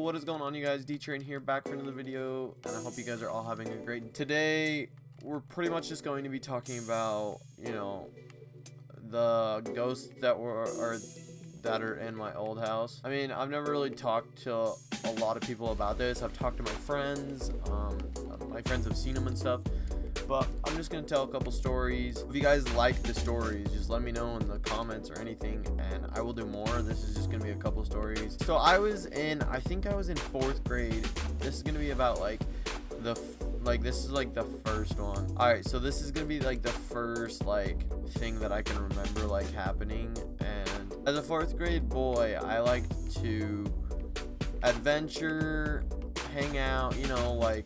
what is going on, you guys? D-Train here, back for another video, and I hope you guys are all having a great today. We're pretty much just going to be talking about, you know, the ghosts that are in my old house. I mean, I've never really talked to a lot of people about this. I've talked to my friends. My friends have seen them and stuff. But I'm just gonna tell a couple stories. If you guys like the stories, just let me know in the comments or anything, and I will do more. This is just gonna be a couple stories. So I think I was in 4th grade. This is gonna be about this is like the first one. All right, so this is gonna be like the first thing that I can remember happening. And as a 4th grade boy, I liked to adventure, hang out, you know,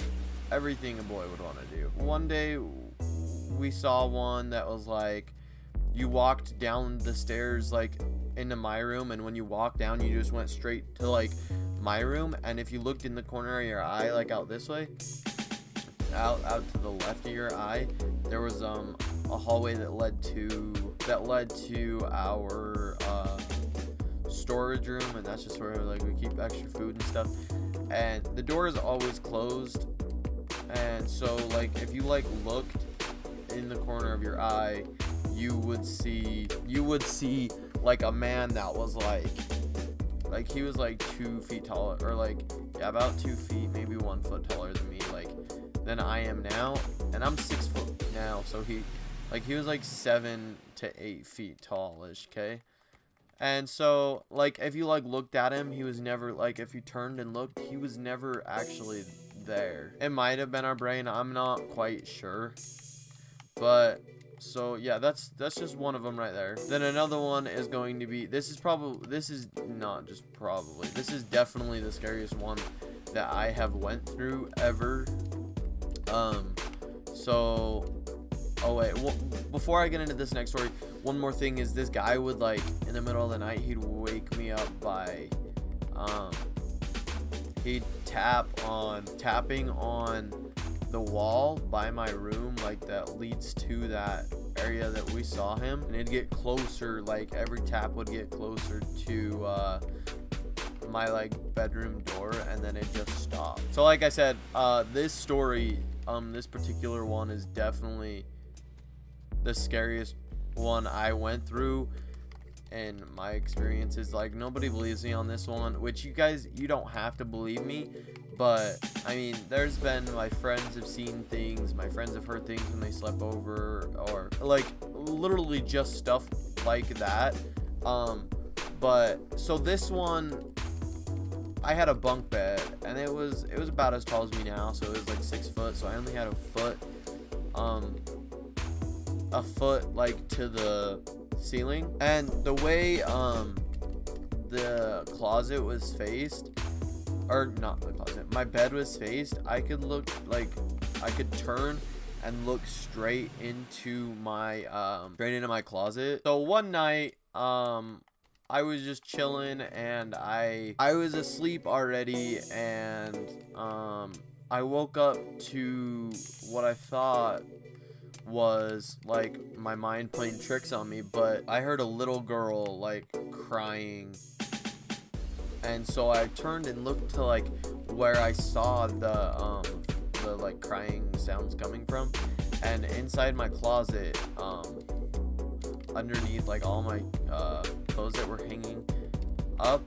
everything a boy would want to do. One day we saw one that was you walked down the stairs into my room, and when you walked down you just went straight to my room, and if you looked in the corner of your eye, out this way, out to the left of your eye, there was a hallway that led to our storage room, and that's just where we keep extra food and stuff, and the door is always closed. And so if you looked in the corner of your eye, you would see a man that was he was 2 feet taller, or about 2 feet, maybe 1 foot taller than me, than I am now, and I'm 6 foot now, so he was 7 to 8 feet tallish, okay? And so if you looked at him, he was never if you turned and looked, he was never actually there. It might have been our brain, I'm not quite sure, but so yeah, that's just one of them right there. Then another one is going to be, this is definitely the scariest one that I have went through ever. Oh wait, before I get into this next story, one more thing is, this guy would in the middle of the night, he'd wake me up by he'd tapping on the wall by my room, that leads to that area that we saw him, and it'd get closer, every tap would get closer to my bedroom door, and then it just stopped. So like I said, this story, this particular one is definitely the scariest one I went through and my experiences. Nobody believes me on this one, which you don't have to believe me, but I mean, there's been, my friends have seen things, my friends have heard things when they slept over, or literally just stuff like that. But so this one, I had a bunk bed, and it was about as tall as me now, so it was 6 foot, so I only had a foot to the ceiling, and the way the closet was faced, or not the closet, my bed was faced, I could look, I could turn and look straight into my closet. So one night, I was just chilling, and I was asleep already, and I woke up to what I thought was my mind playing tricks on me, but I heard a little girl crying, and so I turned and looked to where I saw the crying sounds coming from, and inside my closet, underneath all my clothes that were hanging up,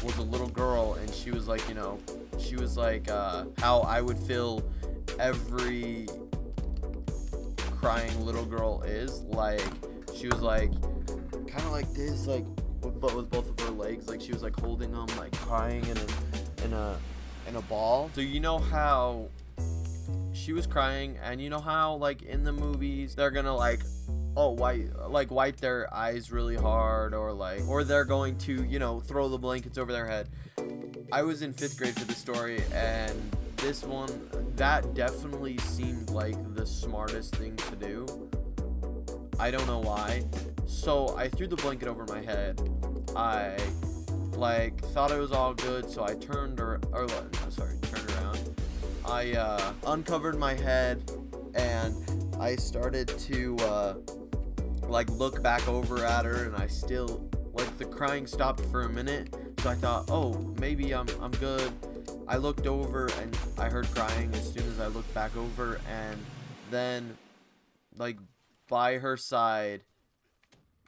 was a little girl, and she was she was how I would feel every crying little girl is, she was kind of like this, but with both of her legs, she was holding them, crying in a ball. So you know how she was crying, and you know how in the movies they're gonna wipe their eyes really hard, or they're going to, you know, throw the blankets over their head. I was in 5th grade for this story, and this one, that definitely seemed like the smartest thing to do. I don't know why. So I threw the blanket over my head. I thought it was all good, so I turned around. I uncovered my head, and I started to look back over at her, and I still, the crying stopped for a minute, So I thought, oh, maybe I'm good. I looked over and I heard crying as soon as I looked back over, and then like by her side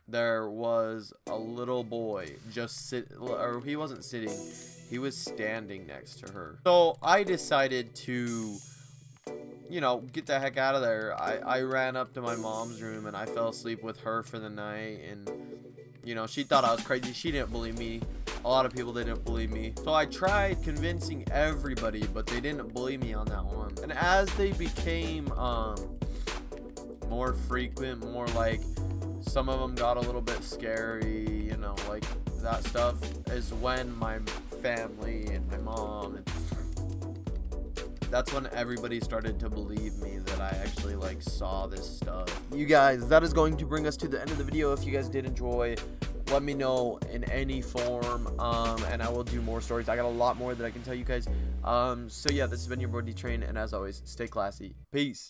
there was a little boy just or he wasn't sitting, he was standing next to her. So I decided to, you know, get the heck out of there. I ran up to my mom's room and I fell asleep with her for the night. And you know, she thought I was crazy. She didn't believe me. A lot of people didn't believe me. So I tried convincing everybody, but they didn't believe me on that one. And as they became more frequent, more like, some of them got a little bit scary, you know, like that stuff, is when my family and my mom, and that's when everybody started to believe me that I actually like saw this stuff. You guys, that is going to bring us to the end of the video. If you guys did enjoy, let me know in any form, and I will do more stories. I got a lot more that I can tell you guys. So yeah, this has been your boy D-Train, and as always, stay classy. Peace.